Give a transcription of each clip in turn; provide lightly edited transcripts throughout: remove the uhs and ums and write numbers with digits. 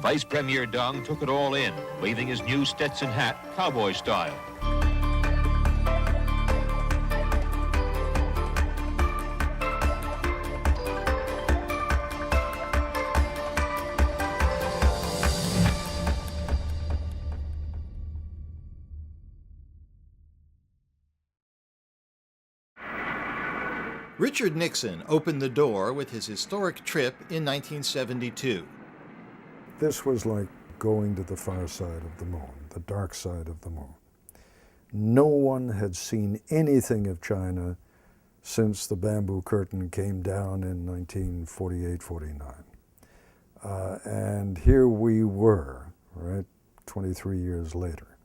Vice Premier Deng took it all in, waving his new Stetson hat, cowboy style. Richard Nixon opened the door with his historic trip in 1972. This was like going to the far side of the moon, the dark side of the moon. No one had seen anything of China since the bamboo curtain came down in 1948-49. And here we were, right, 23 years later.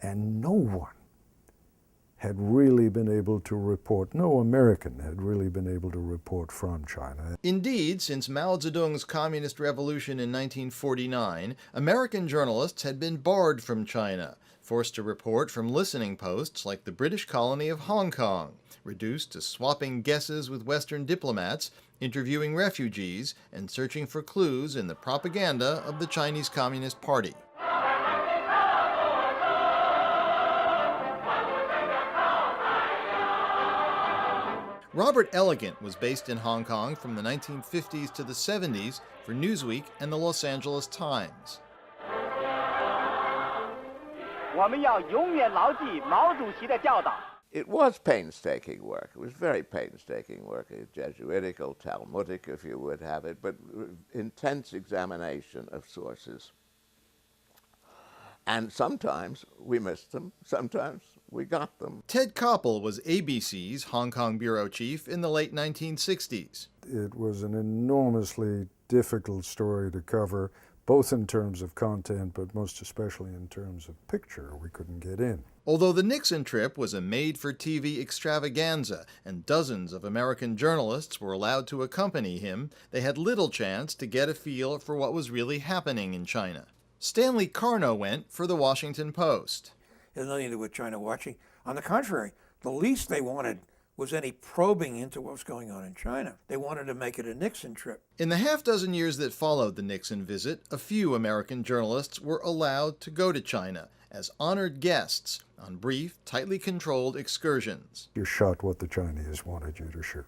And no one had really been able to report, no American had really been able to report from China. Indeed, since Mao Zedong's communist revolution in 1949, American journalists had been barred from China, forced to report from listening posts like the British colony of Hong Kong, reduced to swapping guesses with Western diplomats, interviewing refugees, and searching for clues in the propaganda of the Chinese Communist Party. Robert Elegant was based in Hong Kong from the 1950s to the 70s for Newsweek and the Los Angeles Times. It was painstaking work. It was very painstaking work, Jesuitical, Talmudic, if you would have it, but intense examination of sources. And sometimes we missed them, sometimes we got them. Ted Koppel was ABC's Hong Kong bureau chief in the late 1960s. It was an enormously difficult story to cover, both in terms of content, but most especially in terms of picture. We couldn't get in. Although the Nixon trip was a made-for-TV extravaganza and dozens of American journalists were allowed to accompany him, they had little chance to get a feel for what was really happening in China. Stanley Carno went for the Washington Post. It has nothing to do with China watching. On the contrary, the least they wanted was any probing into what was going on in China. They wanted to make it a Nixon trip. In the half-dozen years that followed the Nixon visit, a few American journalists were allowed to go to China as honored guests on brief, tightly controlled excursions. You shot what the Chinese wanted you to shoot.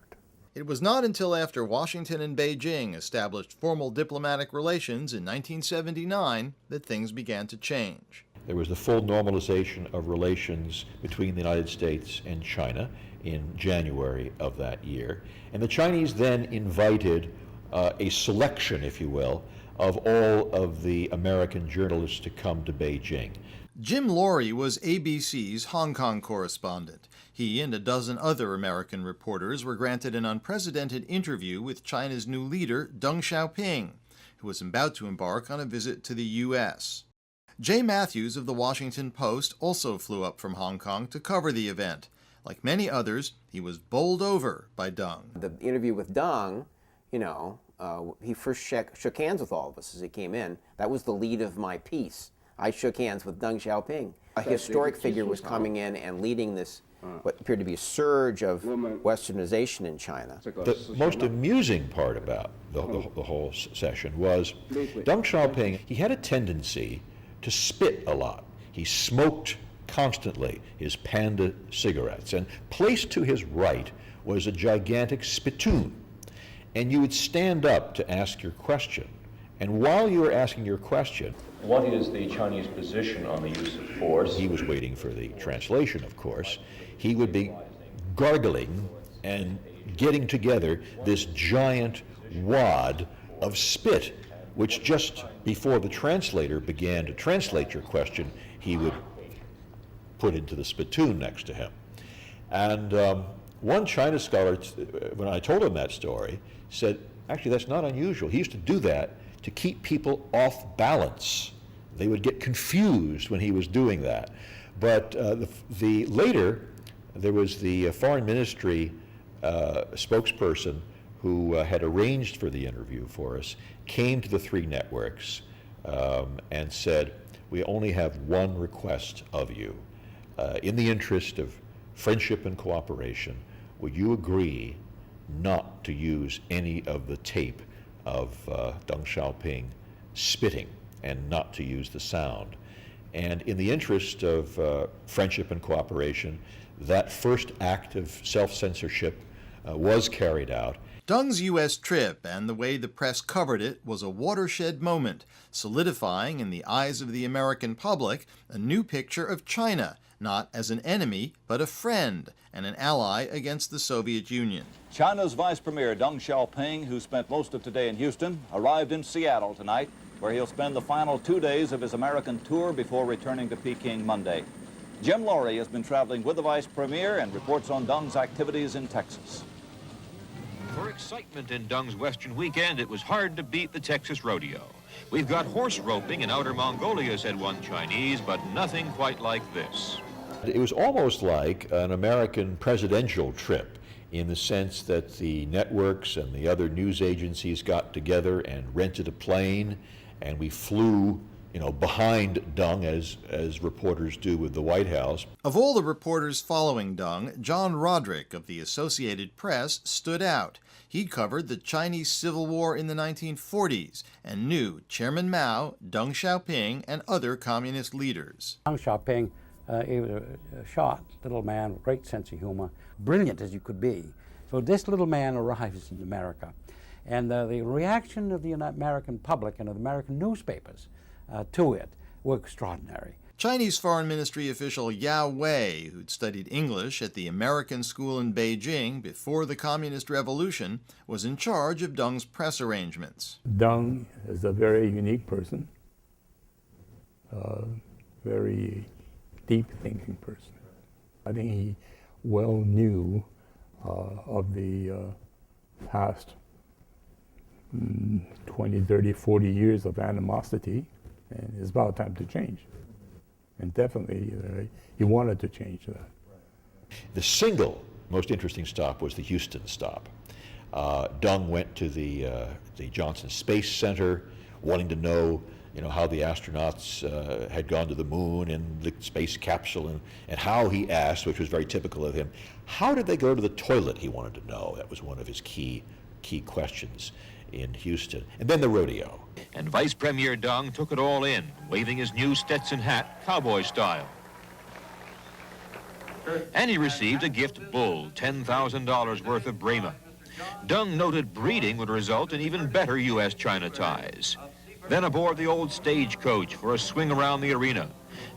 It was not until after Washington and Beijing established formal diplomatic relations in 1979 that things began to change. There was the full normalization of relations between the United States and China in January of that year. And the Chinese then invited a selection, if you will, of all of the American journalists to come to Beijing. Jim Laurie was ABC's Hong Kong correspondent. He and a dozen other American reporters were granted an unprecedented interview with China's new leader, Deng Xiaoping, who was about to embark on a visit to the U.S. Jay Matthews of the Washington Post also flew up from Hong Kong to cover the event. Like many others, he was bowled over by Deng. The interview with Deng, he first shook hands with all of us as he came in. That was the lead of my piece. I shook hands with Deng Xiaoping. A historic figure was coming in and leading this, what appeared to be a surge of westernization in China. The most amusing part about the whole session was Deng Xiaoping, he had a tendency to spit a lot. He smoked constantly his Panda cigarettes, and placed to his right was a gigantic spittoon. And you would stand up to ask your question. And while you were asking your question, what is the Chinese position on the use of force? He was waiting for the translation, of course. He would be gargling and getting together this giant wad of spit, which just before the translator began to translate your question, he would put into the spittoon next to him. And one China scholar, when I told him that story, said, actually, that's not unusual. He used to do that to keep people off balance. They would get confused when he was doing that. But later, there was the foreign ministry spokesperson who had arranged for the interview for us, came to the three networks and said, we only have one request of you. In the interest of friendship and cooperation, would you agree not to use any of the tape of Deng Xiaoping spitting and not to use the sound. And in the interest of friendship and cooperation, that first act of self-censorship was carried out. Deng's U.S. trip and the way the press covered it was a watershed moment, solidifying in the eyes of the American public a new picture of China, not as an enemy, but a friend and an ally against the Soviet Union. China's Vice Premier Deng Xiaoping, who spent most of today in Houston, arrived in Seattle tonight, where he'll spend the final 2 days of his American tour before returning to Peking Monday. Jim Laurie has been traveling with the Vice Premier and reports on Deng's activities in Texas. For excitement in Deng's Western weekend, it was hard to beat the Texas rodeo. We've got horse roping in Outer Mongolia, said one Chinese, but nothing quite like this. It was almost like an American presidential trip in the sense that the networks and the other news agencies got together and rented a plane, and we flew, behind Deng as reporters do with the White House. Of all the reporters following Deng, John Roderick of the Associated Press stood out. He covered the Chinese Civil War in the 1940s and knew Chairman Mao, Deng Xiaoping, and other communist leaders. Deng Xiaoping, he was a short little man with great sense of humor, brilliant as you could be. So this little man arrives in America, and the reaction of the American public and of the American newspapers to it were extraordinary. Chinese Foreign Ministry official Yao Wei, who'd studied English at the American school in Beijing before the Communist Revolution, was in charge of Deng's press arrangements. Deng is a very unique person, very deep-thinking person. I think he well knew of the past 20, 30, 40 years of animosity, and it's about time to change. And definitely, he wanted to change that. The single most interesting stop was the Houston stop. Deng went to the Johnson Space Center, wanting to know, how the astronauts had gone to the moon and the space capsule, and how, he asked, which was very typical of him, how did they go to the toilet? He wanted to know. That was one of his key questions in Houston. And then the rodeo. And Vice Premier Deng took it all in, waving his new Stetson hat, cowboy style. And he received a gift bull, $10,000 worth of Brahma. Deng noted breeding would result in even better U.S.-China ties. Then aboard the old stagecoach for a swing around the arena.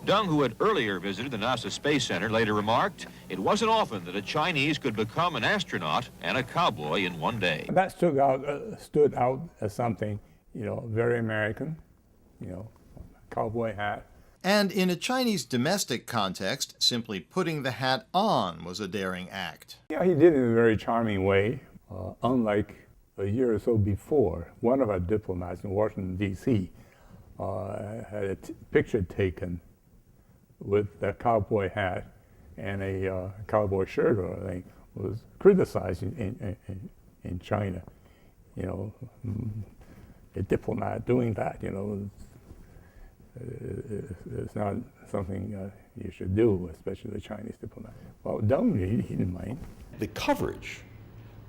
Deng, who had earlier visited the NASA Space Center, later remarked, it wasn't often that a Chinese could become an astronaut and a cowboy in one day. That stood out as something, very American, cowboy hat. And in a Chinese domestic context, simply putting the hat on was a daring act. Yeah, he did it in a very charming way. Unlike a year or so before, one of our diplomats in Washington, D.C. Had a picture taken with that cowboy hat and a cowboy shirt or anything, was criticized in China. A diplomat doing that, it's not something you should do, especially the Chinese diplomat. Well, Deng, he didn't mind. The coverage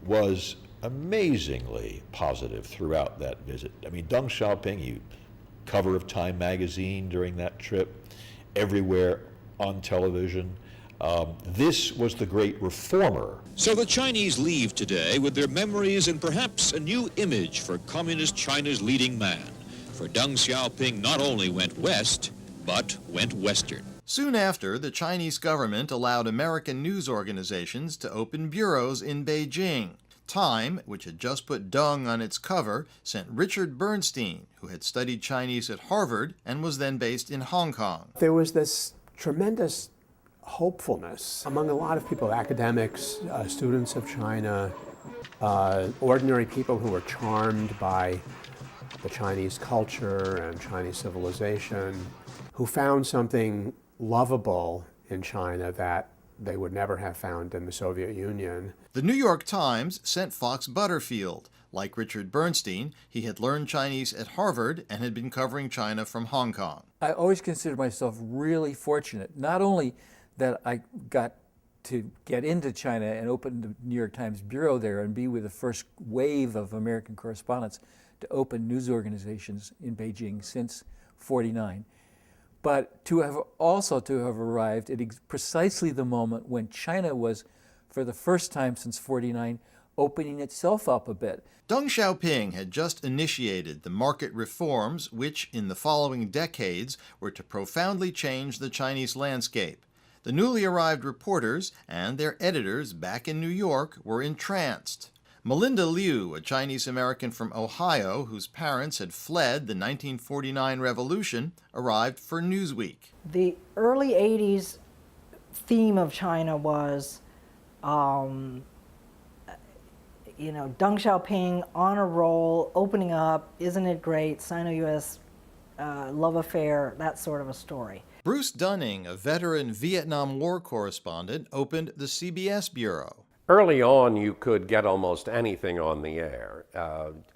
was amazingly positive throughout that visit. I mean, Deng Xiaoping, cover of Time magazine during that trip, everywhere on television. This was the great reformer. So the Chinese leave today with their memories and perhaps a new image for Communist China's leading man. For Deng Xiaoping not only went west, but went western. Soon after, the Chinese government allowed American news organizations to open bureaus in Beijing. Time, which had just put Deng on its cover, sent Richard Bernstein, who had studied Chinese at Harvard and was then based in Hong Kong. There was this tremendous hopefulness among a lot of people, academics, students of China, ordinary people who were charmed by the Chinese culture and Chinese civilization, who found something lovable in China that they would never have found in the Soviet Union. The New York Times sent Fox Butterfield. Like Richard Bernstein, he had learned Chinese at Harvard and had been covering China from Hong Kong. I always considered myself really fortunate, not only that I got to get into China and open the New York Times bureau there and be with the first wave of American correspondents to open news organizations in Beijing since '49. But to have arrived at precisely the moment when China was, for the first time since '49, opening itself up a bit. Deng Xiaoping had just initiated the market reforms which, in the following decades, were to profoundly change the Chinese landscape. The newly arrived reporters and their editors back in New York were entranced. Melinda Liu, a Chinese-American from Ohio whose parents had fled the 1949 revolution, arrived for Newsweek. The early 80s theme of China was, Deng Xiaoping on a roll, opening up, isn't it great, Sino-US love affair, that sort of a story. Bruce Dunning, a veteran Vietnam War correspondent, opened the CBS Bureau. Early on, you could get almost anything on the air.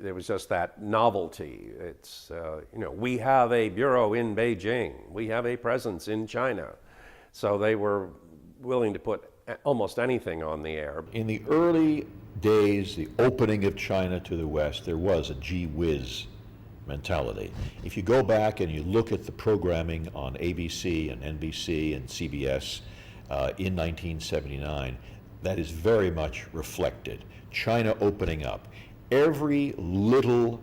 There was just that novelty. It's, we have a bureau in Beijing. We have a presence in China. So they were willing to put almost anything on the air. In the early days, the opening of China to the West, there was a gee whiz mentality. If you go back and you look at the programming on ABC and NBC and CBS in 1979, that is very much reflected. China opening up. Every little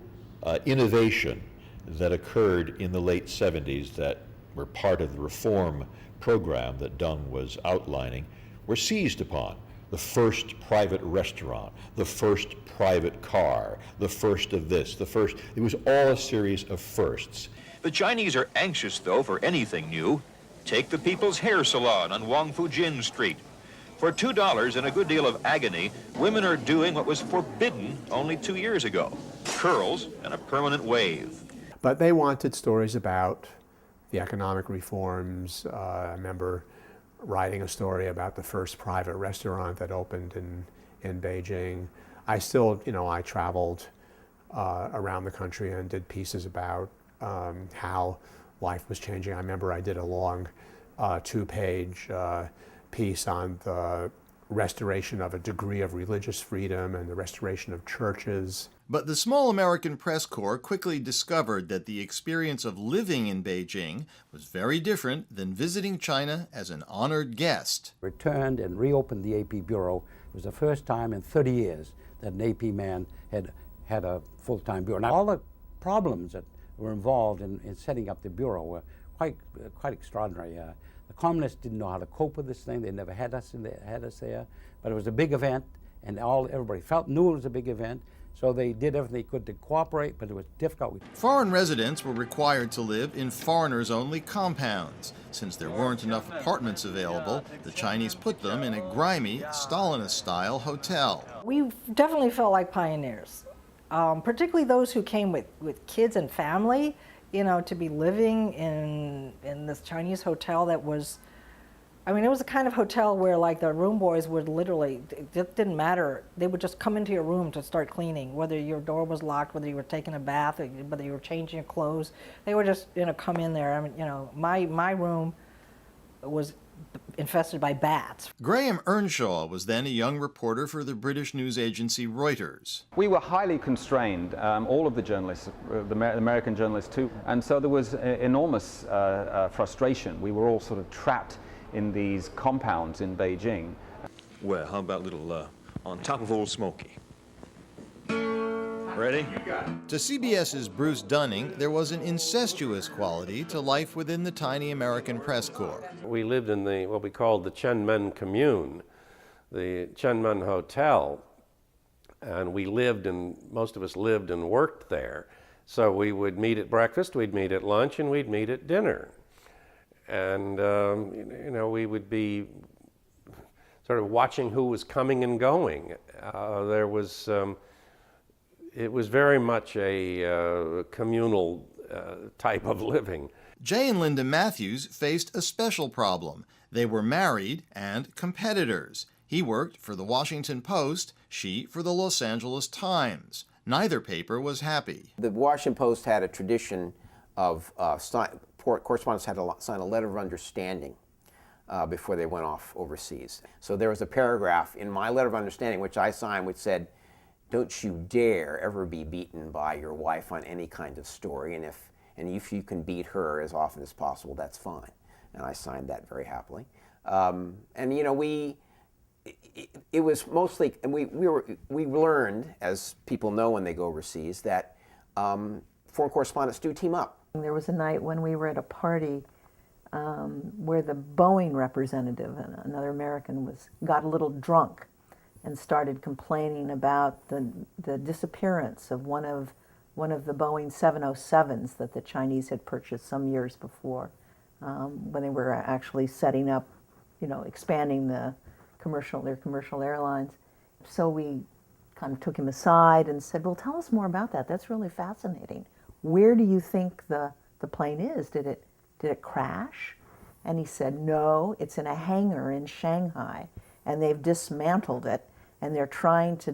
innovation that occurred in the late 70s that were part of the reform program that Deng was outlining were seized upon. The first private restaurant, the first private car, the first of this, it was all a series of firsts. The Chinese are anxious, though, for anything new. Take the People's Hair Salon on Wang Fujin Street. For $2 and a good deal of agony, women are doing what was forbidden only 2 years ago: curls and a permanent wave. But they wanted stories about the economic reforms. I remember writing a story about the first private restaurant that opened in Beijing. I still, I traveled around the country and did pieces about how life was changing. I remember I did a long 2-page piece on the restoration of a degree of religious freedom and the restoration of churches. But the small American press corps quickly discovered that the experience of living in Beijing was very different than visiting China as an honored guest. Returned and reopened the AP Bureau. It was the first time in 30 years that an AP man had a full-time bureau. Now, all the problems that were involved in setting up the bureau were quite extraordinary. The communists didn't know how to cope with this thing. They never had us there, but it was a big event, and everybody knew it was a big event. So they did everything they could to cooperate, but it was difficult. Foreign residents were required to live in foreigners-only compounds. Since there weren't enough apartments available, the Chinese put them in a grimy, Stalinist-style hotel. We definitely felt like pioneers, particularly those who came with kids and family, to be living in this Chinese hotel that was, it was the kind of hotel where the room boys would literally, it didn't matter, they would just come into your room to start cleaning, whether your door was locked, whether you were taking a bath, whether you were changing your clothes. They would just, come in there. My room was infested by bats. Graham Earnshaw was then a young reporter for the British news agency Reuters. We were highly constrained, all of the journalists, the American journalists too, and so there was enormous frustration. We were all sort of trapped in these compounds in Beijing. Well, how about a little on top of Old Smoky? Ready? To CBS's Bruce Dunning, there was an incestuous quality to life within the tiny American press corps. We lived in what we called the Chenmen commune, the Chenmen Hotel, and most of us lived and worked there. So we would meet at breakfast, we'd meet at lunch, and we'd meet at dinner. And, we would be sort of watching who was coming and going. It was very much a communal type of living. Jay and Linda Matthews faced a special problem. They were married and competitors. He worked for the Washington Post, she for the Los Angeles Times. Neither paper was happy. The Washington Post had a tradition of correspondents had to sign a letter of understanding before they went off overseas. So there was a paragraph in my letter of understanding, which I signed, which said, "Don't you dare ever be beaten by your wife on any kind of story, and if you can beat her as often as possible, that's fine." And I signed that very happily. And you know, it was mostly, and we learned, as people know when they go overseas, that foreign correspondents do team up. There was a night when we were at a party where the Boeing representative, and another American, got a little drunk and started complaining about the disappearance of one of the Boeing 707s that the Chinese had purchased some years before, when they were actually setting up, you know, expanding their commercial airlines. So we kind of took him aside and said, "Well, tell us more about that. That's really fascinating. Where do you think the plane is? Did it crash?" And he said, "No, it's in a hangar in Shanghai, and they've dismantled it, and they're trying to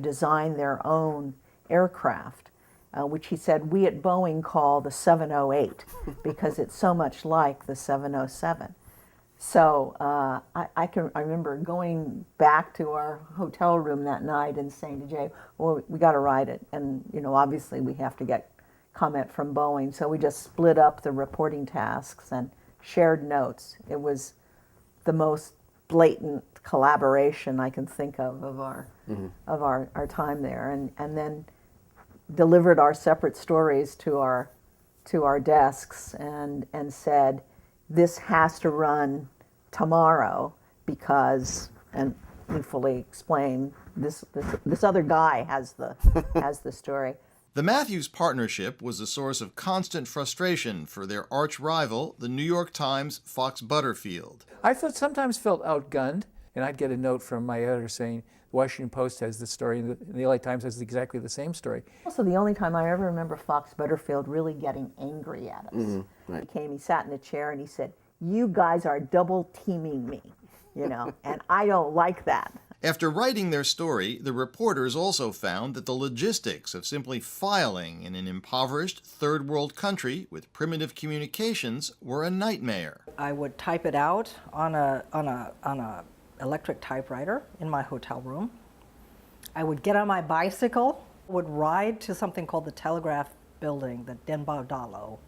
design their own aircraft," which he said we at Boeing call the 708 because it's so much like the 707. So I remember going back to our hotel room that night and saying to Jay, "Well, we got to write it, and you know, obviously we have to get comment from Boeing." So we just split up the reporting tasks and shared notes. It was the most blatant collaboration I can think of our time there, and then delivered our separate stories to our desks and said, "This has to run tomorrow because," and we fully explained, this other guy has the story. The Matthews partnership was a source of constant frustration for their arch rival, the New York Times' Fox Butterfield. I sometimes felt outgunned, and I'd get a note from my editor saying, "The Washington Post has this story, and the LA Times has exactly the same story." Also, the only time I ever remember Fox Butterfield really getting angry at us. Right. He sat in a chair and he said, "You guys are double teaming me, you know, and I don't like that." After writing their story, the reporters also found that the logistics of simply filing in an impoverished third world country with primitive communications were a nightmare. I would type it out on a electric typewriter in my hotel room. I would get on my bicycle, would ride to something called the Telegraph Building, the Denbao Dalo.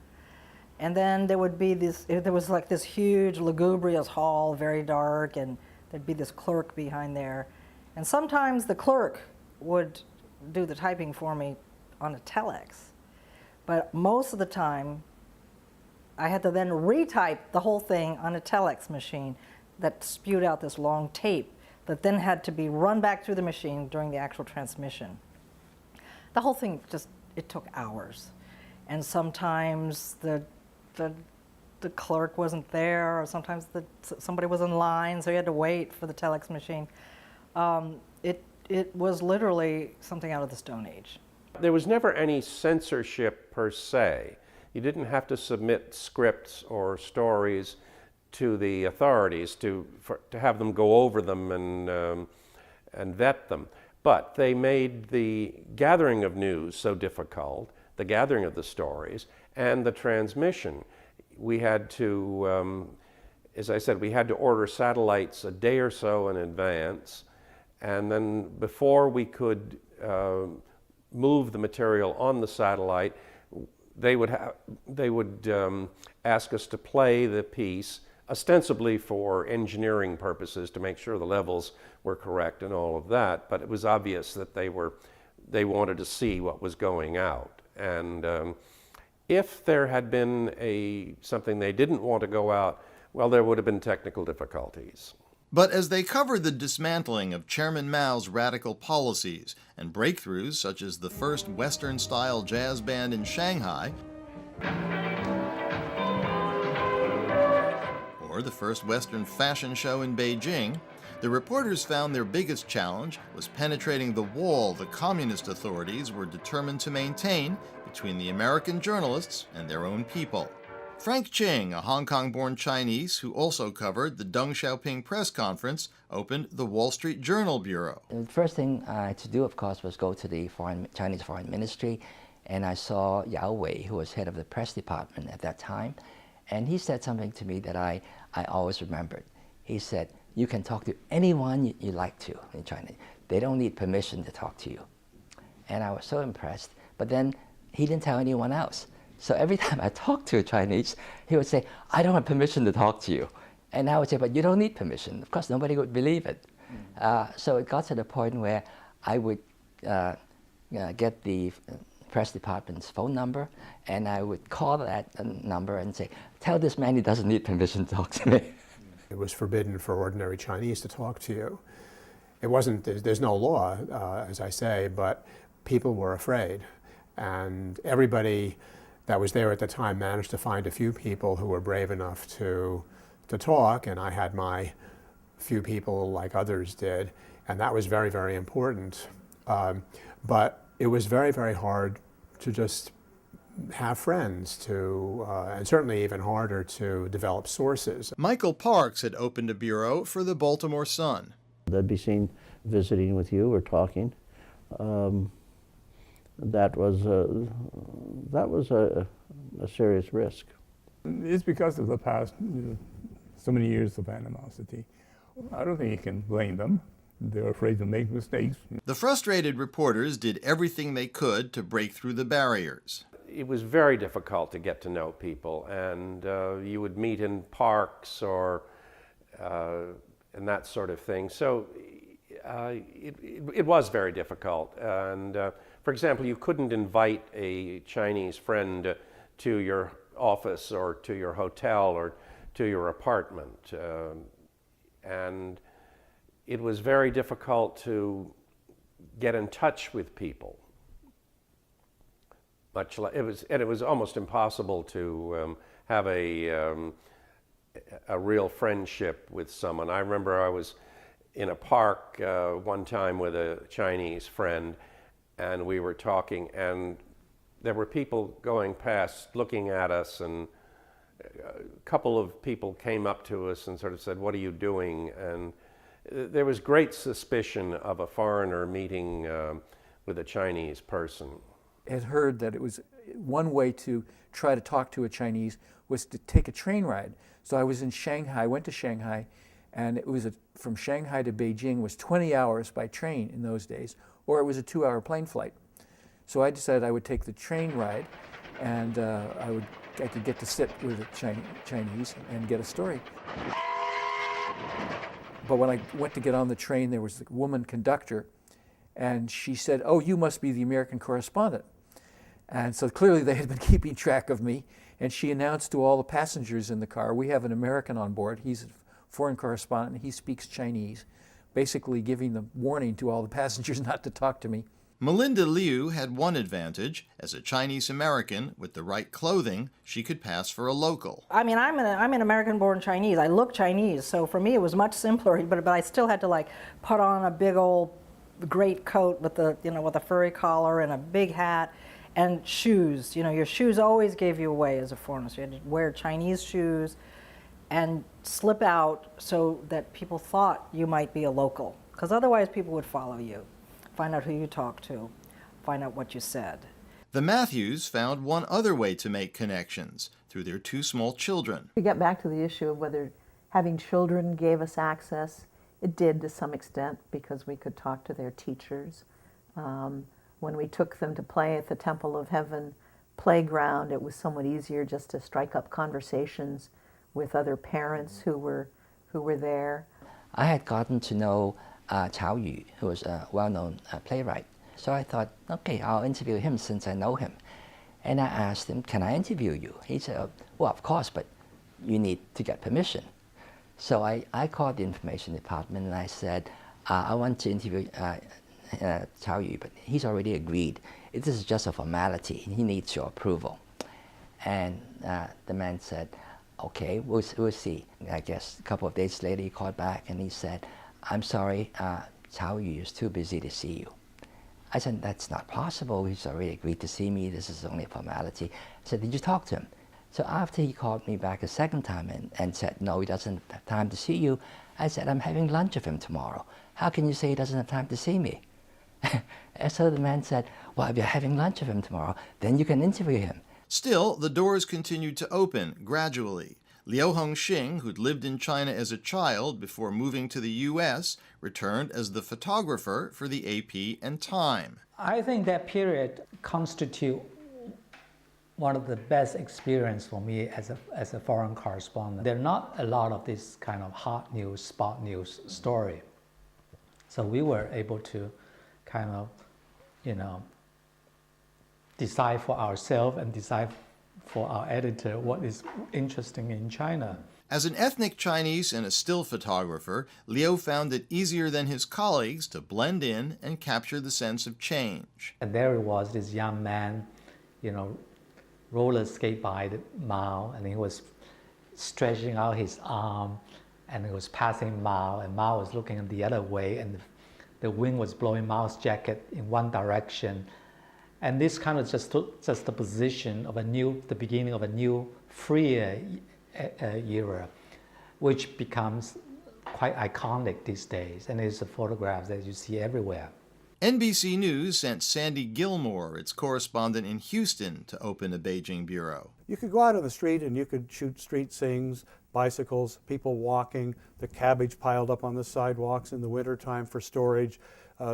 And then there would be there was like this huge lugubrious hall, very dark, and there'd be this clerk behind there. And sometimes the clerk would do the typing for me on a telex. But most of the time, I had to then retype the whole thing on a telex machine that spewed out this long tape that then had to be run back through the machine during the actual transmission. The whole thing it took hours. And sometimes the clerk wasn't there, or sometimes somebody was in line, so you had to wait for the telex machine. It was literally something out of the Stone Age. There was never any censorship per se. You didn't have to submit scripts or stories to the authorities to have them go over them and vet them. But they made the gathering of news so difficult, the gathering of the stories, and the transmission. We had to, as I said, we had to order satellites a day or so in advance, and then before we could move the material on the satellite, they would ask us to play the piece, ostensibly for engineering purposes, to make sure the levels were correct and all of that. But it was obvious that they wanted to see what was going out. And if there had been something they didn't want to go out, well, there would have been technical difficulties. But as they covered the dismantling of Chairman Mao's radical policies and breakthroughs such as the first Western-style jazz band in Shanghai, or the first Western fashion show in Beijing, the reporters found their biggest challenge was penetrating the wall the communist authorities were determined to maintain between the American journalists and their own people. Frank Ching, a Hong Kong-born Chinese who also covered the Deng Xiaoping press conference, opened the Wall Street Journal Bureau. The first thing to do, of course, was go to the Chinese Foreign Ministry, and I saw Yao Wei, who was head of the press department at that time, and he said something to me that I I always remembered. He said, you can talk to anyone you like to in China. They don't need permission to talk to you. And I was so impressed. But then he didn't tell anyone else. So every time I talked to a Chinese, he would say, I don't have permission to talk to you. And I would say, but you don't need permission. Of course, nobody would believe it. So it got to the point where I would get the press department's phone number, and I would call that number and say, tell this man he doesn't need permission to talk to me. It was forbidden for ordinary Chinese to talk to you. It wasn't, there's no law, as I say, but people were afraid. And everybody that was there at the time managed to find a few people who were brave enough to talk, and I had my few people like others did, and that was very, very important. But it was very, very hard to just have friends, and certainly even harder to develop sources. Michael Parks had opened a bureau for the Baltimore Sun. They'd be seen visiting with you or talking. That was a serious risk. It's because of the past so many years of animosity. I don't think you can blame them. They're afraid to make mistakes. The frustrated reporters did everything they could to break through the barriers. It was very difficult to get to know people, and you would meet in parks or and that sort of thing. So it was very difficult. And for example, you couldn't invite a Chinese friend to your office or to your hotel or to your apartment. And it was very difficult to get in touch with people. It was almost impossible to have a real friendship with someone. I remember I was in a park one time with a Chinese friend, and we were talking, and there were people going past looking at us, and a couple of people came up to us and sort of said, "What are you doing?" And there was great suspicion of a foreigner meeting with a Chinese person. Had heard that it was one way to try to talk to a Chinese was to take a train ride. So I was in Shanghai, went to Shanghai, and it was from Shanghai to Beijing was 20 hours by train in those days, or it was a 2-hour plane flight. So I decided I would take the train ride, and I could get to sit with a Chinese and get a story. But when I went to get on the train, there was a woman conductor, and she said, "Oh, you must be the American correspondent." And so clearly they had been keeping track of me, and she announced to all the passengers in the car, "We have an American on board. He's a foreign correspondent, and he speaks Chinese," basically giving the warning to all the passengers not to talk to me. Melinda Liu had one advantage. As a Chinese American with the right clothing, she could pass for a local. I mean, I'm an American-born Chinese. I look Chinese, so for me it was much simpler. But I still had to like put on a big old great coat with with a furry collar and a big hat and shoes. You know, your shoes always gave you away as a foreigner. So you had to wear Chinese shoes and slip out so that people thought you might be a local, because otherwise people would follow you. Find out who you talked to, find out what you said. The Matthews found one other way to make connections, through their 2 small children. To get back to the issue of whether having children gave us access, it did to some extent, because we could talk to their teachers. When we took them to play at the Temple of Heaven playground, it was somewhat easier just to strike up conversations with other parents who were there. I had gotten to know Cao Yu, who was a well-known playwright. So I thought, okay, I'll interview him since I know him. And I asked him, "Can I interview you?" He said, "Well, of course, but you need to get permission." So I called the information department and I said, "I want to interview Cao Yu, but he's already agreed. This is just a formality. He needs your approval." And the man said, "Okay, we'll see." I guess a couple of days later he called back and he said, "I'm sorry, Cao Yu is too busy to see you." I said, "That's not possible. He's already agreed to see me. This is only a formality." I said, "Did you talk to him?" So after he called me back a second time and said, "No, he doesn't have time to see you," I said, "I'm having lunch with him tomorrow. How can you say he doesn't have time to see me?" And so the man said, "Well, if you're having lunch with him tomorrow, then you can interview him." Still, the doors continued to open gradually. Liu Hongxing, who'd lived in China as a child before moving to the U.S., returned as the photographer for the AP and Time. I think that period constitutes one of the best experience for me as a foreign correspondent. There are not a lot of this kind of hot news, spot news story. So we were able to kind of, decide for ourselves and decide for our editor what is interesting in China. As an ethnic Chinese and a still photographer, Liu found it easier than his colleagues to blend in and capture the sense of change. And there it was, this young man, roller skate by Mao, and he was stretching out his arm, and he was passing Mao, and Mao was looking the other way, and the wind was blowing Mao's jacket in one direction. And this kind of just took the position of the beginning of a new, freer era, which becomes quite iconic these days, and it's the photographs that you see everywhere. NBC News sent Sandy Gilmore, its correspondent in Houston, to open a Beijing bureau. You could go out on the street and you could shoot street scenes, bicycles, people walking, the cabbage piled up on the sidewalks in the wintertime for storage,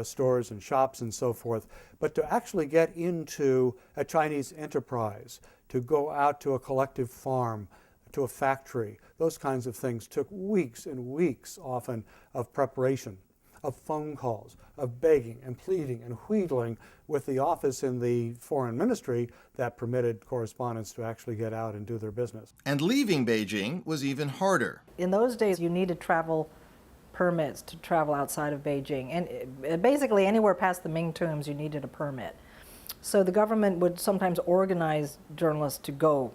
stores and shops and so forth. But to actually get into a Chinese enterprise, to go out to a collective farm, to a factory, those kinds of things took weeks and weeks often of preparation, of phone calls, of begging and pleading and wheedling with the office in the foreign ministry that permitted correspondents to actually get out and do their business. And leaving Beijing was even harder. In those days, you needed travel permits to travel outside of Beijing. And basically anywhere past the Ming Tombs, you needed a permit. So the government would sometimes organize journalists to go